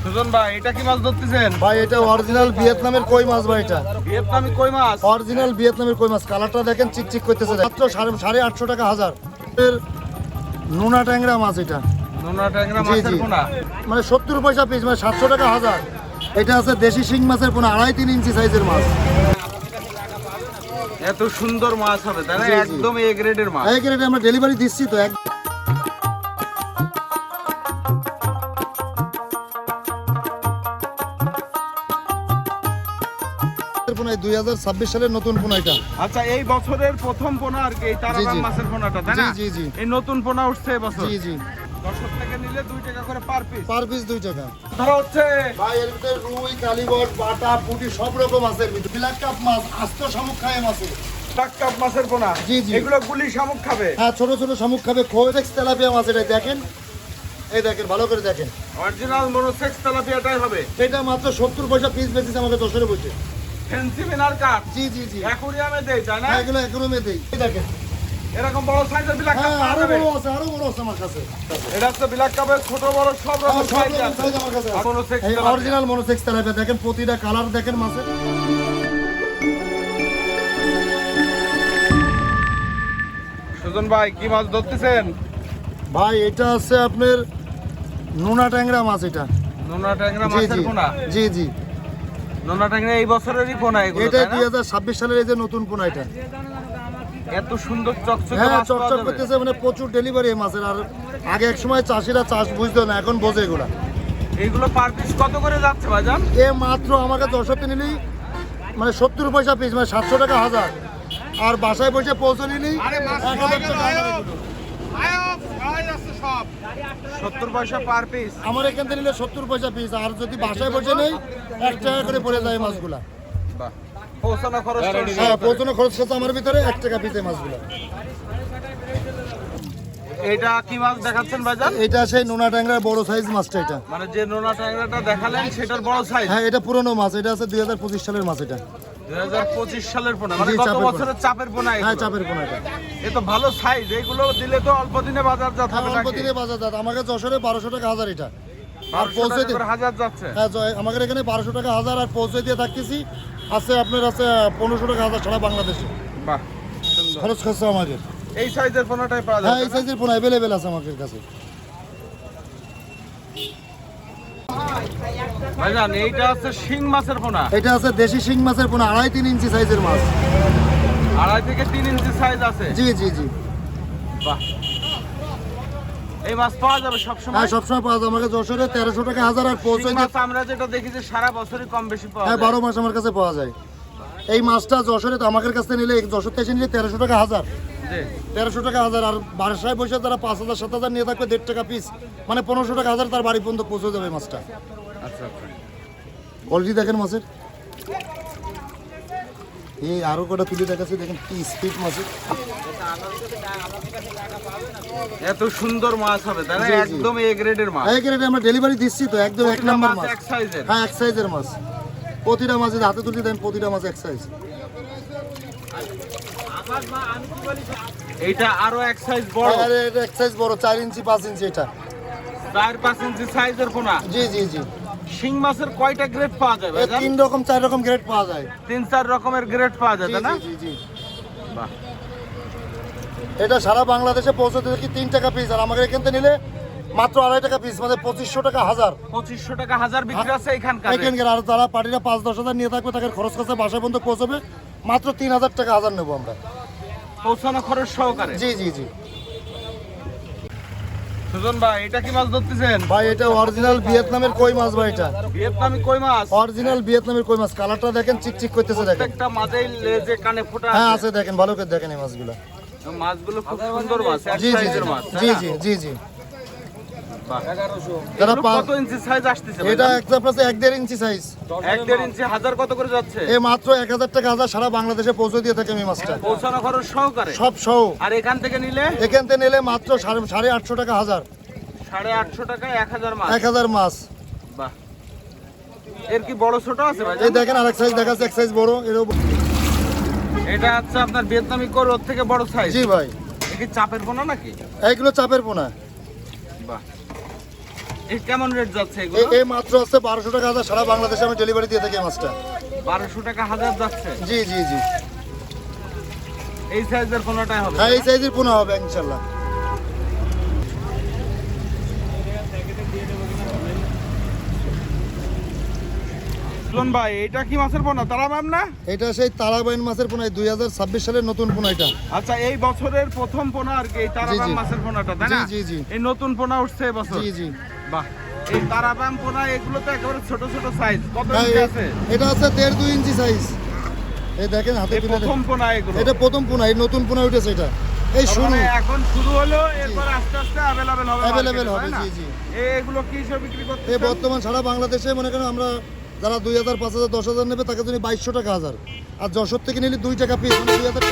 সুজন ভাই এটা কি মাছ ধরতেছেন? ভাই এটা অরিজিনাল ভিয়েতনামের কই মাছ ভাই, এটা ভিয়েতনামি কই মাছ, অরিজিনাল ভিয়েতনামের কই মাছ। কালারটা দেখেন চিকচিক করতেছে, মাত্র 850 টাকা হাজার। এর নোনা ট্যাংরা মাছ, এটা নোনা ট্যাংরা মাছের পোনা মানে 70 পয়সা পিস, মানে 700 টাকা হাজার। এটা আছে দেশি শিং মাছের পোনা, 2.5-3 ইঞ্চি সাইজের মাছ। এত সুন্দর মাছ হবে তাই না? একদম এ গ্রেডের মাছ। এ গ্রেডে আমরা ডেলিভারি দিচ্ছি তো। পোনা 2026 সালের নতুন পোনা এটা। আচ্ছা, এই বছরের প্রথম পোনা আর কি এই তারাবাম মাছের পোনাটা তাই না? জি জি জি। এই নতুন পোনা উঠছে এই বছর। জি জি। দর্শক থেকে নিলে 2 টাকা করে পার পিস। পার পিস 2 টাকা। ধরা হচ্ছে ভাই এর ভিতরে রুই, কালীবট, বাটা, পুঁটি সব রকম আছে এর ভিতরে। ব্ল্যাক কাপ মাছ, আস্ত শামুক খায় মাছ। ব্ল্যাক কাপ মাছের পোনা। জি জি। এগুলো গুলি শামুক খাবে। হ্যাঁ, ছোট ছোট শামুক খাবে। খোয়েটেক্স তেলাপিয়া মাছ, এটা দেখেন, এই দেখেন ভালো করে দেখেন। অরিজিনাল মনোসেক্স তেলাপিয়াটাই হবে। এটা মাত্র 70 পয়সা পিস বেচেছে আমাকে 10 এর বসে। ফেন্সি মিনার কাট। জি জি জি। অ্যাকুরিয়ামে দেই তাই না? হ্যাঁ, এগুলো একরমে দেই। এই দেখেন এরকম বড় সাইজের ব্ল্যাক কাপ হ্যাঁ, পাওয়া আরো যাবে। বড় আছে, আরো বড় আছে আমার কাছে। এটা হচ্ছে ব্ল্যাক কাপের ছোট বড় সব রকম সব সাইজ রকম আছে। সাইজ আমার কাছে আছে। মনোসেক্স এই তেলাপিয়া। অরিজিনাল মনোসেক্স তেলাপিয়া দেখেন, প্রতিটা কালার দেখেন মাছের। সুজন ভাই কি মাছ ধরতেছেন? ভাই এটা আছে আপনার নোনা ট্যাংরা মাছ, এটা। নোনা ট্যাংরা জি মাছের জি পোনা। জি জি। নোনা ট্যাংরা এই বছরেরই পোনা এগুলো এটা তাই না? 2026 সালের এই যে নতুন পোনা এটা। এত সুন্দর চকচকে হ্যাঁ, মাছ পাওয়া চকচক যাবে। করতেছে, মানে প্রচুর ডেলিভারি এই মাছের। আর আগে এক সময় চাষিরা চাষ বুঝতো না, এখন বোঝে এগুলা। এইগুলো পার পিস কত করে যাচ্ছে ভাইজান? এ মাত্র আমাকে 10 নিলেই মানে 70 পয়সা পিস, মানে 700 টাকা হাজার। আর বাসায় বসে পৌঁছে নিলেই 1000 টাকা হাজার। 70 পয়সা পার পিস। আমার এখান থেকে নিলে 70 পয়সা পিস, আর যদি বাসায় বসে নেই 1 টাকা করে পড়ে যায় মাছগুলা। বাহ, পৌঁছানো খরচ হ্যাঁ, পৌঁছানো খরচ আছে আমার ভিতরে 1 টাকা পিস এই মাছগুলা। এটা কি মাছ দেখাচ্ছেন ভাইজান? এটা সেই নোনা ট্যাংরার বড় সাইজ মাছটা এটা। মানে যে নোনা ট্যাংরাটা দেখালেন সেটার বড় সাইজ। হ্যাঁ, এটা পুরনো মাছ, এটা আছে 2025 সালের মাছ এটা। 2025 সালের পোনা, মানে জি, গত চাপের বছরের চাপের পোনা হ্যাঁ, এগুলো। চাপের পোনা এটা। এ তো ভালো সাইজ, এগুলো দিলে তো অল্প দিনে বাজার যাবে হ্যাঁ, অল্প নাকি? দিনে বাজার দাঁত। আমাকে যশোরে 1200 টাকা হাজার এটা। আর 1200 পৌঁছে টাকা করে হাজার যাচ্ছে। হ্যাঁ, আমাদের এখানে 1200 টাকা হাজার, আর পৌঁছে দিয়ে থাকতেছি আছে আপনার আছে 1500 টাকা হাজার সারা বাংলাদেশে। বাহ, সুন্দর। খরচ খরচা আমাদের। এই সাইজের পোনাটাই পাওয়া হ্যাঁ, যাবে এই সাইজের পোনা অ্যাভেলেবেল আছে আমাদের কাছে। ভাইজান এইটা হচ্ছে শিং মাছের পোনা। এটা আছে দেশি শিং মাছের পোনা, 2.5-3 ইঞ্চি সাইজের মাছ। 2.5 থেকে 3 ইঞ্চি সাইজ আছে। জি জি জি। বাহ, এই মাছ পাওয়া যাবে সবসময়? হ্যাঁ, সবসময় পাওয়া যায়। আমাকে যশোরে 1300 টাকা হাজার, আর পৌঁছে শিং দিয়ে মাছ আমরা যেটা দেখি যে সারা বছরই কম বেশি পাওয়া হ্যাঁ যায়। 12 মাস আমার কাছে পাওয়া যায়। এই মাছটা যশোরে তো আমাদের কাছে নিলে, যশোর থেকে নিলে 1300 টাকা হাজার। জি। 1300 টাকা হাজার। আর বাসায় বসে তারা 5000-7000 নিয়ে থাকবে 1.5 টাকা পিস, মানে 1500 টাকা হাজার তার বাড়ি পর্যন্ত পৌঁছে যাবে মাছটা। আচ্ছা আচ্ছা। অলরেডি দেখেন মাছের এই আরো কটা তুলে দেখাচ্ছে, দেখেন কি স্পিড মাছের। এত সুন্দর মাছ হবে তাই না? জি, জি। একদম এ গ্রেডের মাছ। এই গ্রেডে আমরা ডেলিভারি দিচ্ছি তো, একদম 1 নাম্বার মাছ। এক সাইজের। হ্যাঁ, 1 সাইজের মাছ। প্রতিটা মাছে হাতে তুলে দেন, প্রতিটা মাছ 1 সাইজ। এইটা আরো এক সাইজ বড়। আর এটা 1 সাইজ বড়, 4 ইঞ্চি 5 ইঞ্চি এটা। 4-5 ইঞ্চি সাইজের পোনা। জি জি জি। শিং মাছের কয়টা গ্রেড পাওয়া যাবে? 3 রকম 4 রকম গ্রেড পাওয়া যায়। 3-4 রকমের গ্রেড পাওয়া যায় জি তাই না? জি জি। বাহ, এটা সারা বাংলাদেশে পৌঁছতে দেখি 3 টাকা পিস, আর আমাদের এখান থেকে নিলে মাত্র 2.5 টাকা পিস, মানে 2500 টাকা হাজার। 2500 টাকা হাজার বিক্রি আছে এখানকার। এখানকার আর তারা পার্টিরা 5-10 হাজার নিয়ে থাকবে, তাদের খরচ খরচা বাসায় পর্যন্ত পৌঁছবে মাত্র 3000 টাকা হাজার নেবো আমরা। পৌঁছানো খরচ সহকারে। জি জি জি। সুজন ভাই এটা কি মাছ ধরতেছেন? ভাই এটা অরিজিনাল ভিয়েতনামের কই মাছ ভাই, এটা ভিয়েতনামি কই মাছ। অরিজিনাল ভিয়েতনামের কই মাছ। কালারটা দেখেন চিকচিক করতেছে, দেখেন। প্রত্যেকটা মাছেই লেজে কানে ফোঁটা হ্যাঁ আছে। আছে, দেখেন ভালো করে দেখেন এই মাছগুলো। মাছগুলো খুব সুন্দর মাছ, এক জি জি জি সাইজের মাছ তাই জি না? জি জি জি। বাহ। যারা এগুলো কত ইঞ্চি সাইজ আসতেছে? এটা একটা প্লাস 1.5 ইঞ্চি সাইজ। 1-1.5 ইঞ্চি হাজার কত করে যাচ্ছে? এই মাত্র 1000 টাকা হাজার সারা বাংলাদেশে পৌঁছে দিয়ে থাকে এই মাছটা, পৌঁছানো খরচ সহকারে। সব সহ। আর এখান থেকে নিলে এখান থেকে নিলে মাত্র 850 টাকা হাজার। 850 টাকায় 1000 মাছ। 1000 মাছ। বাহ, এর কি বড় ছোট আছে ভাই? এই দেখেন আরেক সাইজ দেখাচ্ছে, 1 সাইজ বড়। এটা হচ্ছে আপনার ভিয়েতনামি কোর, ওর থেকে বড় সাইজ। জি ভাই। এ কি চাপের পোনা নাকি? এইগুলো চাপের পোনা। বাহ, এই কেমন রেট যাচ্ছে এগুলো? এই মাত্র আছে 1200 টাকা হাজার, সারা বাংলাদেশে আমি ডেলিভারি দিয়ে থাকি এই মাছটা। 1200 টাকা হাজার যাচ্ছে। জি জি জি। এই সাইজের কোনটাই হবে? হ্যাঁ এই সাইজের পোনা হবে ইনশাল্লাহ। সুজন ভাই এটা কি মাছের পোনা? তারা ম্যাম না? এটা সেই তারাবাইন মাছের পোনা, 2026 সালের নতুন পোনা এটা। আচ্ছা, এই বছরের প্রথম পোনা আর কি এই তারাবাম জি, জি। মাছের পোনাটা, তাই জি না? জি জি এই নতুন পোনা উঠছে এই বছর। জি জি। বাহ, এই তারাবাম পোনা এগুলো তো একেবারে ছোট ছোট সাইজ। কত হ্যাঁ, ইঞ্চি আছে? এটা আছে 1.5-2 ইঞ্চি সাইজ। এই দেখেন হাতে এই তুলে প্রথম দেখেন। পোনা এগুলো। এটা প্রথম পোনা, এই নতুন পোনা উঠেছে এটা, এই তার শুরু। মানে এখন শুরু হলো, এরপর আস্তে আস্তে অ্যাভেলেবেল হবে। Available market এ, হবে, তাই না? জি, জি। এগুলো কি হিসেবে বিক্রি করতে? এই বর্তমান সারা বাংলাদেশে মনে করেন আমরা যারা 2000, 5000, 10000 নেবে তাকে জন্য 2200 টাকা হাজার, আর যশোর থেকে নিলে 2 টাকা পিস, মানে 2000 টাকা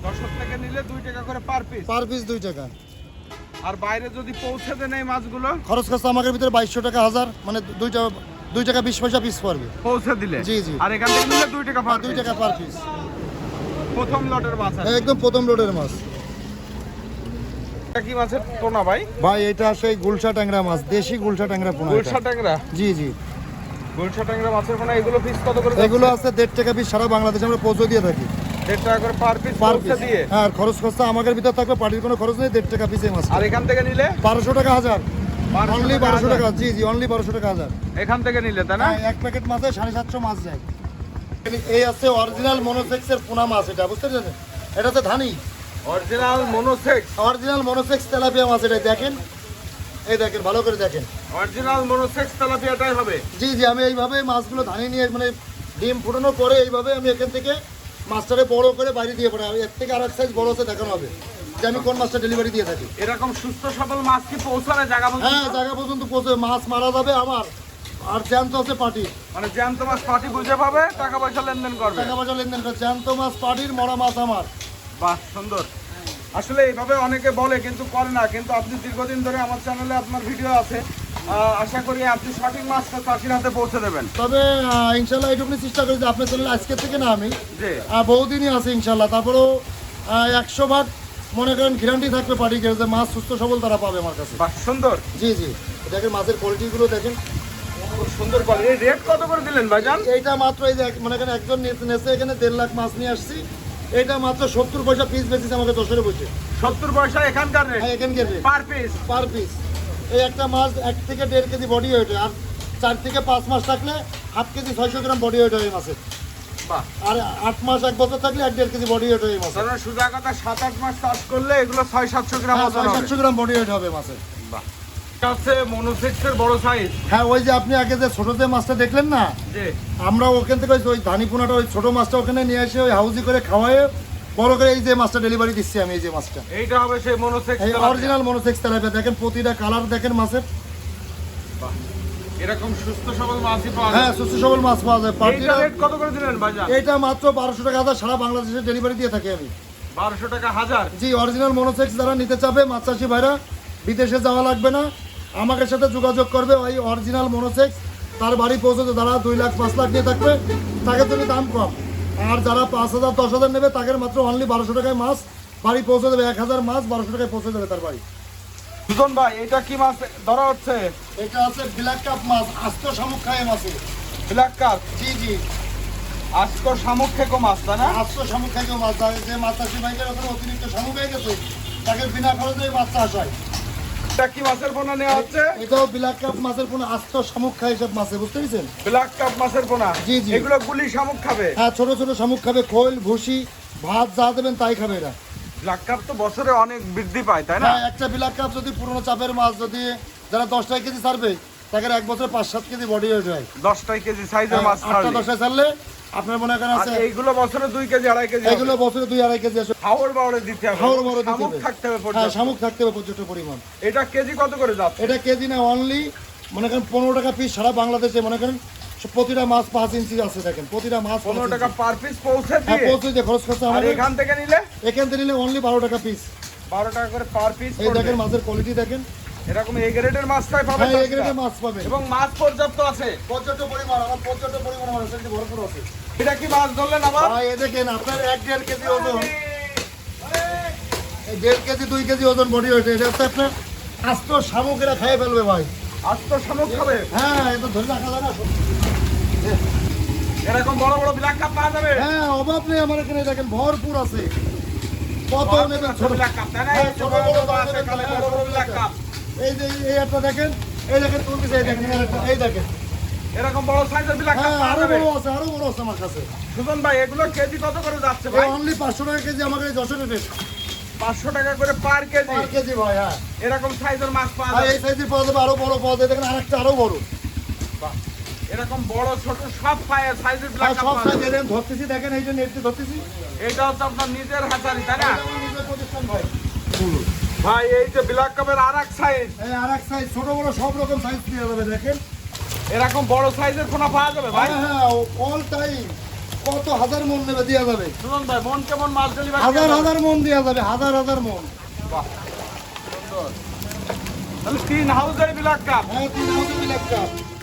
10 থেকে নিলে 2 টাকা করে পার পিস। পার পিস, 2 টাকা। আর বাইরে যদি পৌঁছে দেন এই মাছগুলো খরচ খরচা আমাদের ভিতরে 2200 টাকা হাজার, মানে 2 টাকা 20 পয়সা পিস পড়বে। পৌঁছে দিলে? জি, জি। আর এখান থেকে নিলে 2 টাকা পার 2 পিস। টাকা পার পিস। প্রথম লটের মাছ আছে। একদম প্রথম লোডের মাছ। এটা কি মাছের পোনা ভাই? ভাই এটা সেই গুলশা ট্যাংরা মাছ, দেশি গুলশা ট্যাংরা পোনা এটা। গুলশা ট্যাংরা। জি জি। গুলশা ট্যাংরা মাছের পোনা, এগুলো পিস কত করে? এগুলো আছে 1.5 টাকা পিস, সারা বাংলাদেশে আমরা পৌঁছে দিয়ে থাকি। 1.5 টাকা করে পার পিস পার পৌঁছে পিস। দিয়ে। হ্যাঁ, আর খরচ খরচা আমাদের ভিতর থাকবে, পার্টির কোনো খরচ নেই, 1.5 টাকা পিস এই মাছ। আর এখান থেকে নিলে 1200 টাকা হাজার, 1200 অনলি টাকা 1200 টাকা। হাজার। জি জি, অনলি 1200 টাকা হাজার। এখান থেকে নিলে, তাই না? হ্যাঁ, এক প্যাকেট মাছে 750 মাছ যায়। এই আছে অরিজিনাল মনোসেক্সের পোনা মাছ, এটা বুঝতে পারছেন? এটা হচ্ছে ধানি original monosex. Original monosex tilapia মাছ, এটা দেখেন, এই দেখেন, ভালো করে দেখেন। অরিজিনাল মনোসেক্স তেলাপিয়াটাই হবে। জি জি, আমি এইভাবে মাছগুলো ধানি নিয়ে, মানে ডিম ফুটানোর পরে এইভাবে আমি এখান থেকে মাছটারে বড় করে বাইরে দিয়ে পড়ে, এর থেকে আর এক সাইজ বড় আছে দেখানো হবে যে আমি কোন মাছটা ডেলিভারি দিয়ে থাকি। এরকম সুস্থ সবল মাছ কি পৌঁছালে জায়গা পর্যন্ত? হ্যাঁ, জায়গা পর্যন্ত পৌঁছে মাছ মারা যাবে আমার, আর জ্যান্ত আছে পার্টি, মানে জ্যান্ত মাছ পার্টি বুঝে পাবে, টাকা পয়সা লেনদেন করবে। টাকা পয়সা লেনদেন করে, জ্যান্ত মাছ পার্টির, মরা মাছ আমার। বাহ, সুন্দর। আসলে এইভাবে অনেকে বলে কিন্তু করে না, কিন্তু আপনি দীর্ঘদিন ধরে আমার চ্যানেলে আপনার ভিডিও আছে, আশা করি আপনি সঠিক মাছটা চাষির হাতে পৌঁছে দেবেন। তবে ইনশাল্লাহ এইটুকুনি চেষ্টা করি যে আপনার চ্যানেল আজকে থেকে না, আমি জি। বহুদিনই আছে ইনশাল্লাহ। তারপরেও 100 ভাগ মনে করেন গ্যারান্টি থাকবে পার্টিকে যে মাছ সুস্থ সবল তারা পাবে আমার কাছে। বাহ, সুন্দর। জি জি, দেখেন মাছের কোয়ালিটিগুলো দেখেন, খুব সুন্দর কোয়ালিটি। এই রেট কত করে দিলেন ভাইজান? এইটা মাত্র এই যে মনে করেন একজন নেছে এখানে 1.5 লাখ মাছ নিয়ে আসছি, এটা মাত্র 70 পয়সা পিস বেচেছে আমাকে, 10-এর বসে। 70 পয়সা এখানকার রেট হ্যাঁ, এখানকার rate per piece. Per piece. এই একটা মাছ 1 থেকে 1.5 কেজি বডি ওয়েট, আর 4 থেকে 5 মাস থাকলে 1/2 কেজি 600 গ্রাম বডি ওয়েট হয় এই মাছের। বাহ। আর 8 মাস 1 বছর থাকলে 1.5 কেজি বডি ওয়েট হয় এই মাছের। তাহলে সোজা কথা 7-8 মাস চাষ করলে এগুলো 600-700 গ্রাম হ্যাঁ, ওজন হবে। 600 গ্রাম বডি ওয়েট হবে মাছের। বাহ। এটা হচ্ছে মনোসেক্সের বড় সাইজ। হ্যাঁ, ওই যে আপনি আগে যে ছোট যে মাছটা দেখলেন না, জি। আমরা ওখান থেকে ওই ধানি পোনাটা, ওই ছোট মাছটা ওখানে নিয়ে এসে ওই হাউজি করে খাওয়ায়ে বড় করে এই যে মাছটা ডেলিভারি দিচ্ছি আমি। এই যে মাছটা এইটা হবে সেই মনোসেক্স। এই অরিজিনাল মনোসেক্স তেলাপিয়া, দেখেন প্রতিটা কালার দেখেন মাছের। এরকম সুস্থ সবল মাছই পাওয়া হ্যাঁ, যায়। সুস্থ সবল মাছ পাওয়া যায়। এইটা পার্টিরা রেট কত করে দিলেন ভাইজান? এইটা মাত্র 1200 টাকা হাজার, সারা বাংলাদেশে ডেলিভারি দিয়ে থাকি আমি। 1200 টাকা হাজার। জি, অরিজিনাল মনোসেক্স যারা নিতে চাবে মাছ চাষি ভাইরা, বিদেশে যাওয়া লাগবে না, আমাদের সাথে যোগাযোগ করবে। ওই অরিজিনাল মনোসেক্স তার বাড়ি পৌঁছতে যারা 2 লাখ 5 লাখ দিয়ে থাকবে তাদের জন্য দাম কম, আর যারা 5000 10,000 নেবে তাদের মাত্র অনলি 1200 টাকায় মাছ বাড়ি পৌঁছে দেবে। 1000 মাছ 1200 টাকায় পৌঁছে দেবে তার বাড়ি। সুজন ভাই, এটা কি মাছ ধরা হচ্ছে? এটা আছে ব্ল্যাক কাপ মাছ, আস্ত শামুক খায় মাছে। Black cup. জি জি, আজকে শামুক খেকো মাছ, তাই না? আস্ত শামুক খায় মাছ। যে মাছ চাষি ভাইদের ওখানে অতিরিক্ত শামুক হয়ে গেছে, তাকে বিনা খরচে মাছ চাষ হয়। এটা কি মাছের পোনা নেওয়া হচ্ছে? এটাও ব্ল্যাক কাপ মাছের পোনা, আস্ত শামুক খায় সব মাছে, বুঝতে পেরেছেন? ব্ল্যাক কাপ মাছের পোনা। জি, জি। এগুলো গুলি শামুক খাবে। হ্যাঁ, ছোট ছোট শামুক খাবে, খোল ভুসি ভাত যা দেবেন তাই খাবে এরা। ব্ল্যাক কাপ তো বছরে অনেক বৃদ্ধি পায়, তাই না? হ্যাঁ, একটা ব্ল্যাক কাপ যদি পুরোনো চাপের মাছ যদি যারা 10 কেজি ছাড়বে তাদের 1 বছরে 5-7 কেজি বডি ওয়েট হয়। 10 কেজি সাইজের মাছ 8টা ছাড়লে। 10 ছাড়লে আপনার মনে করেন আর আছে, এইগুলো বছরে 2 কেজি 2.5 কেজি হবে। এগুলো বছরে 2-2.5 কেজি আসে। হাওড় বাওড়ে দিতে হবে। হাওড় বড় দিতে শামুক হবে। থাকতে হবে হ্যাঁ, পর্যাপ্ত। শামুক থাকতে হবে পর্যাপ্ত পরিমাণ। এটা কেজি কত করে যাচ্ছে? এটা কেজি না, অনলি মনে করেন 15 টাকা পিস। সারা বাংলাদেশে মনে করেন প্রতিটা মাছ 5 ইঞ্চি আছে, দেখেন প্রতিটা মাছ 15 টাকা পার পিস পৌঁছে হ্যাঁ, দিয়ে। পৌঁছে দিয়ে খরচ খরচা আর আমাদের। এখান থেকে নিলে এখান থেকে নিলে অনলি 12 টাকা পিস। 12 টাকা করে পার পিস এই দেখেন মাছের কোয়ালিটি দেখেন। এরকম এ গ্রেডের মাছটাই পাবে। হ্যাঁ, এই গ্রেডের মাছ পাবে এবং মাছ পর্যাপ্ত আছে। পর্যাপ্ত পরিমাণ, আমার পর্যাপ্ত পরিমাণ আমার কাছে ভরপুর আছে। এটা কি মাছ ধরলেন আবার? ভাই, এই দেখেন আপনার 1-1.5 কেজি ওজন, এই 1.5 কেজি 2 কেজি ওজন বডি ওয়েট। এটা হচ্ছে আপনার আস্ত শামুকেরা খেয়ে ফেলবে ভাই। আজ তো শামুক খাবে। হ্যাঁ এ তো ধরে রাখা যায় না। এরকম বড় বড় ব্ল্যাক কাপ পাওয়া যাবে। হ্যাঁ অভাব নেই আমার এখানে, দেখেন ভরপুর আছে। কত নেবেন ছোট ব্ল্যাক কাপ তাই না? হ্যাঁ, এই যে ছোট বড় বড় বড় আছে কালে বড় বড় ব্ল্যাক কাপ। এই যে এই একটা দেখেন, এই দেখেন তুলতেছে, এই দেখেন এই দেখেন। এরকম বড় সাইজের ব্ল্যাক কাপ হ্যাঁ পাওয়া আরো যাবে। বড় আছে, আরো বড় আছে আমার কাছে। সুজন ভাই এগুলো কেজি কত করে যাচ্ছে ভাই? অনলি 500 টাকা কেজি আমাকে এই যশোরে বেশ 500 টাকা করে পার কেজি। পার কেজি ভাই। হ্যাঁ এরকম সাইজের মাছ পাওয়া আর যাবে। এই সাইজের পাওয়া যাবে, আরো বড় পাওয়া যাবে, দেখেন আরেকটা আরো বড়। এরকম বড় ছোট সব সাইজের আর ব্ল্যাক কাপ সব পাওয়া সাইজ যাবে। এরকম ধরতেছি, দেখেন এই যে নেট দিয়ে ধরতেছি। এইটা হচ্ছে আপনার নিজের হাজারি তাই না? এটা আমার নিজের প্রতিষ্ঠান ভাই। ভাই এই যে ব্ল্যাক কাপের আরেক সাইজ, এই আরেক সাইজ, ছোট বড় সব রকম সাইজ পেয়ে যাবে দেখেন। এরকম বড় সাইজের পোনা পাওয়া যাবে ভাই? হ্যাঁ হ্যাঁ অল টাইম। কত হাজার মন নেবে দেওয়া যাবে, সুজন ভাই মন কেমন মাছ ডেলিভারি? হাজার হাজার মন দেওয়া যাবে, হাজার হাজার মন। তাহলে 3 হাউজের ব্ল্যাক কাপ। হ্যাঁ 3,000 লাখ টাকা।